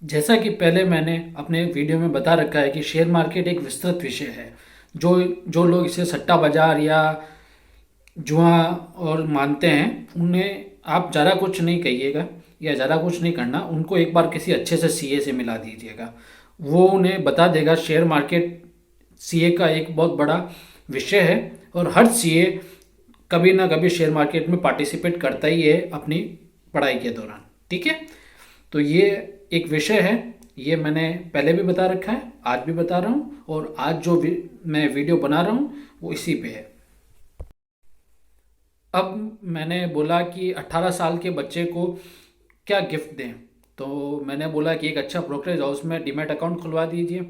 जैसा कि पहले मैंने अपने वीडियो में बता रखा है कि शेयर मार्केट एक विस्तृत विषय है। जो जो लोग इसे सट्टा बाजार या जुआ और मानते हैं, उन्हें आप ज़्यादा कुछ नहीं कहिएगा या ज़्यादा कुछ नहीं करना। उनको एक बार किसी अच्छे से सीए से मिला दीजिएगा। वो उन्हें बता देगा। शेयर मार्केट सीए का एक बहुत बड़ा विषय है और हर सीए कभी ना कभी शेयर मार्केट में पार्टिसिपेट करता ही है अपनी पढ़ाई के दौरान। ठीक है, तो ये एक विषय है। ये मैंने पहले भी बता रखा है, आज भी बता रहा हूँ, और आज जो मैं वीडियो बना रहा हूँ वो इसी पे है। अब मैंने बोला कि 18 साल के बच्चे को क्या गिफ्ट दें, तो मैंने बोला कि एक अच्छा ब्रोकरेज हाउस में डीमैट अकाउंट खुलवा दीजिए।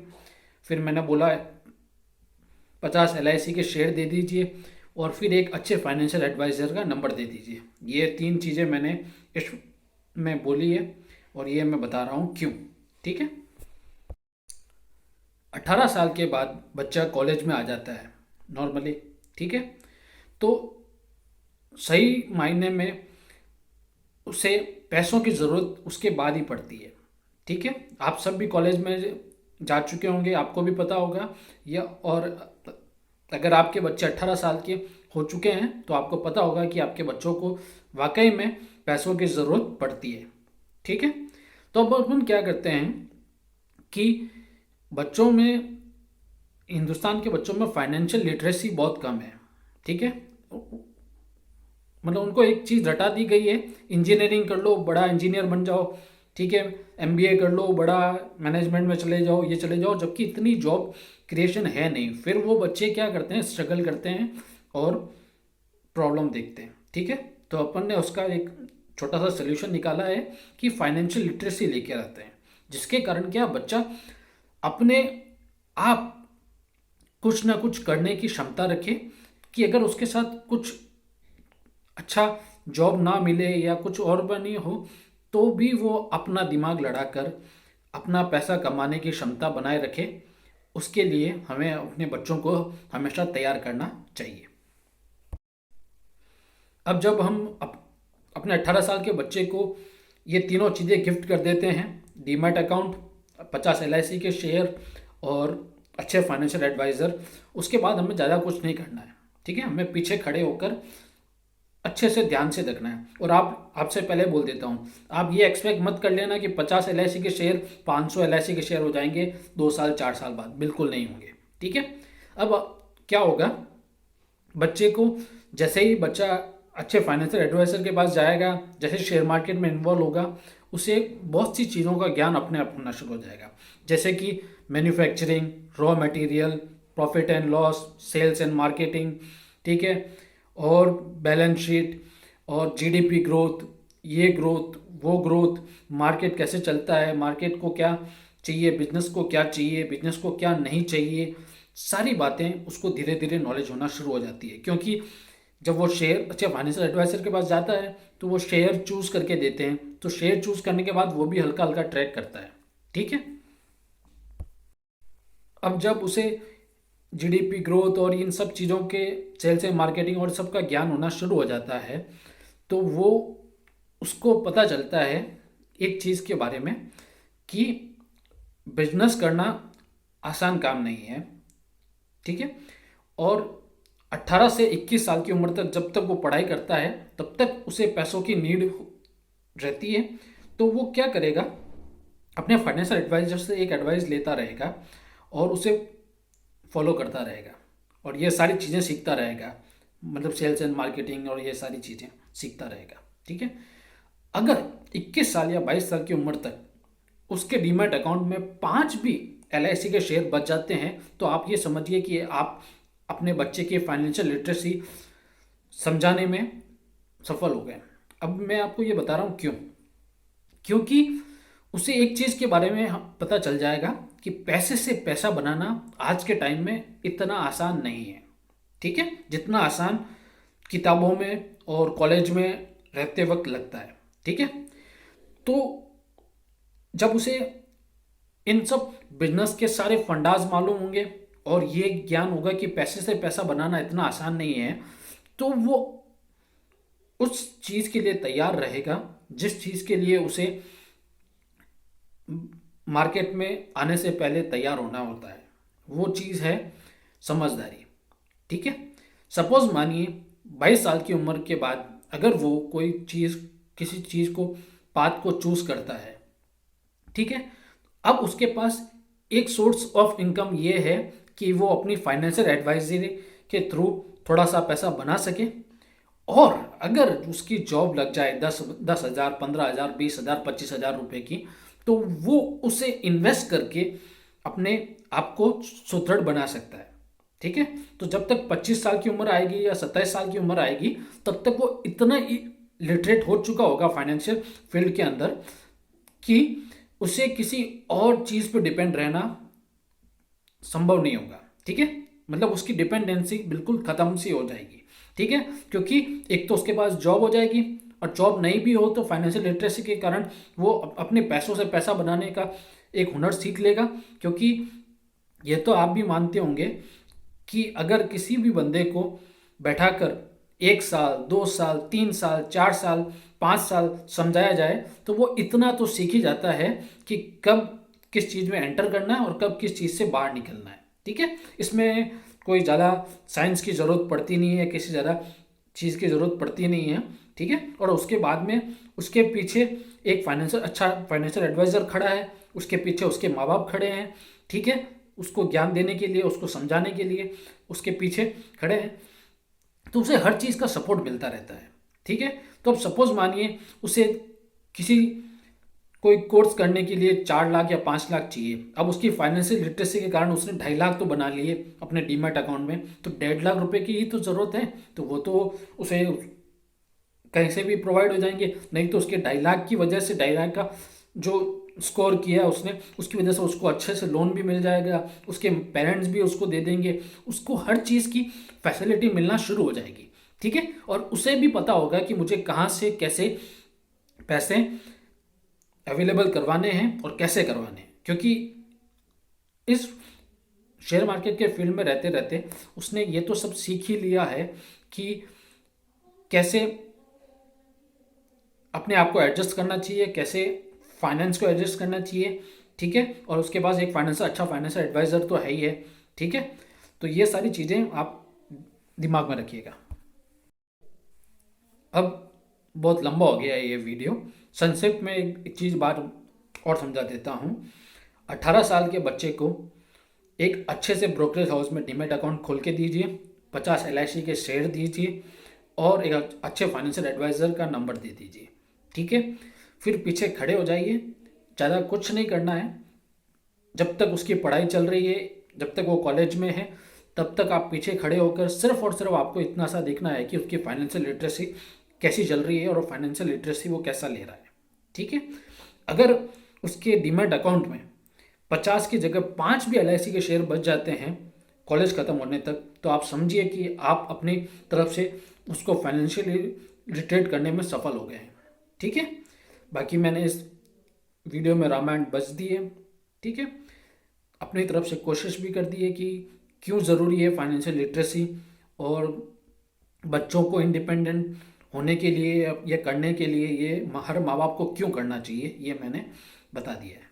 फिर मैंने बोला 50 एलआईसी के शेयर दे दीजिए, और फिर एक अच्छे फाइनेंशियल एडवाइज़र का नंबर दे दीजिए। ये 3 चीज़ें मैंने इस में बोली है, और ये मैं बता रहा हूँ क्यों। ठीक है, 18 साल के बाद बच्चा कॉलेज में आ जाता है नॉर्मली। ठीक है, तो सही मायने में उसे पैसों की ज़रूरत उसके बाद ही पड़ती है। ठीक है, आप सब भी कॉलेज में जा चुके होंगे, आपको भी पता होगा। या और अगर आपके बच्चे 18 साल के हो चुके हैं तो आपको पता होगा कि आपके बच्चों को वाकई में पैसों की ज़रूरत पड़ती है। ठीक है, तो अब अपन क्या करते हैं कि बच्चों में, हिंदुस्तान के बच्चों में फाइनेंशियल लिटरेसी बहुत कम है। ठीक है, मतलब उनको एक चीज़ रटा दी गई है, इंजीनियरिंग कर लो बड़ा इंजीनियर बन जाओ। ठीक है, एमबीए कर लो बड़ा मैनेजमेंट में चले जाओ, ये चले जाओ, जबकि इतनी जॉब क्रिएशन है नहीं। फिर वो बच्चे क्या करते हैं, स्ट्रगल करते हैं और प्रॉब्लम देखते हैं। ठीक है, तो अपन ने उसका एक छोटा सा सोल्यूशन निकाला है कि फाइनेंशियल लिटरेसी लेके आते हैं, जिसके कारण क्या बच्चा अपने आप कुछ ना कुछ करने की क्षमता रखे। कि अगर उसके साथ कुछ अच्छा जॉब ना मिले या कुछ और बनी हो, तो भी वो अपना दिमाग लड़ाकर अपना पैसा कमाने की क्षमता बनाए रखे। उसके लिए हमें अपने बच्चों को हमेशा तैयार करना चाहिए। अब जब हम अपने 18 साल के बच्चे को ये तीनों चीज़ें गिफ्ट कर देते हैं, डीमैट अकाउंट, 50 एलआईसी के शेयर और अच्छे फाइनेंशियल एडवाइज़र, उसके बाद हमें ज़्यादा कुछ नहीं करना है। ठीक है, हमें पीछे खड़े होकर अच्छे से ध्यान से देखना है। और आप आपसे पहले बोल देता हूँ, आप ये एक्सपेक्ट मत कर लेना कि 50 एलआईसी के शेयर 500 एलआईसी के शेयर हो जाएंगे 2 साल 4 साल बाद। बिल्कुल नहीं होंगे। ठीक है, अब क्या होगा, बच्चे को जैसे ही बच्चा अच्छे फाइनेंशियल एडवाइज़र के पास जाएगा, जैसे शेयर मार्केट में इन्वॉल्व होगा, उसे बहुत सी चीज़ों का ज्ञान अपने आप होना शुरू हो जाएगा। जैसे कि manufacturing, raw material, profit and loss, sales and marketing. ठीक है, और बैलेंस शीट और जीडीपी ग्रोथ, ये ग्रोथ वो ग्रोथ, मार्केट कैसे चलता है, मार्केट को क्या चाहिए, बिजनेस को क्या चाहिए, बिजनेस को क्या नहीं चाहिए, सारी बातें उसको धीरे धीरे नॉलेज होना शुरू हो जाती है। क्योंकि जब वो शेयर अच्छे फाइनेंशियल एडवाइजर के पास जाता है तो वो शेयर चूज़ करके देते हैं, तो शेयर चूज़ करने के बाद वो भी हल्का हल्का ट्रैक करता है। ठीक है, अब जब उसे जीडीपी ग्रोथ और इन सब चीज़ों के, सेल्स एंड मार्केटिंग और सब का ज्ञान होना शुरू हो जाता है, तो वो उसको पता चलता है एक चीज़ के बारे में कि बिजनेस करना आसान काम नहीं है। ठीक है, और 18 से 21 साल की उम्र तक जब तक वो पढ़ाई करता है तब तक उसे पैसों की नीड रहती है। तो वो क्या करेगा, अपने फाइनेंशियल एडवाइजर से एक एडवाइस लेता रहेगा और उसे फॉलो करता रहेगा, और ये सारी चीज़ें सीखता रहेगा। मतलब सेल्स एंड मार्केटिंग और ये सारी चीज़ें सीखता रहेगा। ठीक है, अगर 21 साल या 22 साल की उम्र तक उसके डीमैट अकाउंट में 5 भी एलआईसी के शेयर बच जाते हैं, तो आप ये समझिए कि आप अपने बच्चे की फाइनेंशियल लिटरेसी समझाने में सफल हो गए। अब मैं आपको ये बता रहा हूँ क्यों। क्योंकि उसे एक चीज़ के बारे में पता चल जाएगा कि पैसे से पैसा बनाना आज के टाइम में इतना आसान नहीं है। ठीक है, जितना आसान किताबों में और कॉलेज में रहते वक्त लगता है। ठीक है, तो जब उसे इन सब बिजनेस के सारे फंडाज मालूम होंगे और ये ज्ञान होगा कि पैसे से पैसा बनाना इतना आसान नहीं है, तो वो उस चीज़ के लिए तैयार रहेगा जिस चीज़ के लिए उसे मार्केट में आने से पहले तैयार होना होता है, वो चीज़ है समझदारी। ठीक है। सपोज मानिए 22 साल की उम्र के बाद अगर वो कोई चीज़, किसी चीज़ को, पाथ को चूज करता है, ठीक है, अब उसके पास एक सोर्स ऑफ इनकम ये है कि वो अपनी फाइनेंशियल एडवाइजरी के थ्रू थोड़ा सा पैसा बना सके। और अगर उसकी जॉब लग जाए 10,000, 15,000, 20,000, 25,000 रुपए की, तो वो उसे इन्वेस्ट करके अपने आप को सुदृढ़ बना सकता है। ठीक है। तो जब तक 25 साल की उम्र आएगी या 27 साल की उम्र आएगी, तब तक वो इतना लिटरेट हो चुका होगा फाइनेंशियल फील्ड के अंदर कि उसे किसी और चीज़ पे डिपेंड रहना संभव नहीं होगा। ठीक है। मतलब उसकी डिपेंडेंसी बिल्कुल ख़त्म सी हो जाएगी। ठीक है। क्योंकि एक तो उसके पास जॉब हो जाएगी, और जॉब नहीं भी हो तो फाइनेंशियल लिटरेसी के कारण वो अपने पैसों से पैसा बनाने का एक हुनर सीख लेगा। क्योंकि ये तो आप भी मानते होंगे कि अगर किसी भी बंदे को बैठाकर 1 साल, 2 साल, 3 साल, 4 साल, 5 साल समझाया जाए, तो वो इतना तो सीख ही जाता है कि कब किस चीज़ में एंटर करना है और कब किस चीज़ से बाहर निकलना है। ठीक है। इसमें कोई ज़्यादा साइंस की ज़रूरत पड़ती नहीं है, किसी ज़्यादा चीज़ की ज़रूरत पड़ती नहीं है। ठीक है। और उसके बाद में उसके पीछे एक अच्छा फाइनेंशियल एडवाइज़र खड़ा है, उसके पीछे उसके माँ बाप खड़े हैं। ठीक है। उसको ज्ञान देने के लिए, उसको समझाने के लिए उसके पीछे खड़े हैं, तो उसे हर चीज़ का सपोर्ट मिलता रहता है। ठीक है। तो अब सपोज मानिए उसे किसी कोई कोर्स करने के लिए 4 लाख या 5 लाख चाहिए। अब उसकी फाइनेंशियल लिटरेसी के कारण उसने 2.5 लाख तो बना लिए अपने डीमैट अकाउंट में, तो 1.5 लाख रुपए की ही तो ज़रूरत है, तो वो तो उसे कहीं से भी प्रोवाइड हो जाएंगे। नहीं तो उसके 2.5 लाख की वजह से, 2.5 लाख का जो स्कोर किया उसने, उसकी वजह से उसको अच्छे से लोन भी मिल जाएगा, उसके पेरेंट्स भी उसको दे देंगे, उसको हर चीज़ की फैसिलिटी मिलना शुरू हो जाएगी। ठीक है। और उसे भी पता होगा कि मुझे कहाँ से कैसे पैसे अवेलेबल करवाने हैं और कैसे करवाने हैं। क्योंकि इस शेयर मार्केट के फील्ड में रहते रहते उसने ये तो सब सीख ही लिया है कि कैसे अपने आप को एडजस्ट करना चाहिए, कैसे फाइनेंस को एडजस्ट करना चाहिए। ठीक है। और उसके पास एक अच्छा फाइनेंशियल एडवाइज़र तो है ही है। ठीक है। तो ये सारी चीज़ें आप दिमाग में रखिएगा। अब बहुत लंबा हो गया है ये वीडियो, संक्षिप्त में एक चीज़ बात और समझा देता हूँ। 18 साल के बच्चे को एक अच्छे से ब्रोकरेज हाउस में डीमैट अकाउंट खोल के दीजिए, 50 LIC के शेयर दीजिए और एक अच्छे फाइनेंशियल एडवाइज़र का नंबर दे दीजिए। ठीक है। फिर पीछे खड़े हो जाइए, ज़्यादा कुछ नहीं करना है। जब तक उसकी पढ़ाई चल रही है, जब तक वो कॉलेज में है, तब तक आप पीछे खड़े होकर सिर्फ और सिर्फ आपको इतना सा देखना है कि उसकी फाइनेंशियल लिटरेसी कैसी चल रही है और फाइनेंशियल लिटरेसी वो कैसा ले रहा है। ठीक है। अगर उसके डीमैट अकाउंट में 50 की जगह 5 भी LIC के शेयर बच जाते हैं कॉलेज ख़त्म होने तक, तो आप समझिए कि आप अपनी तरफ से उसको फाइनेंशियली लिटरेट करने में सफल हो गए हैं। ठीक है। बाकी मैंने इस वीडियो में रामायण बच दी है। ठीक है। अपनी तरफ से कोशिश भी कर दी है कि क्यों ज़रूरी है फाइनेंशियल लिटरेसी, और बच्चों को इंडिपेंडेंट होने के लिए या करने के लिए ये हर माँ बाप को क्यों करना चाहिए, ये मैंने बता दिया है।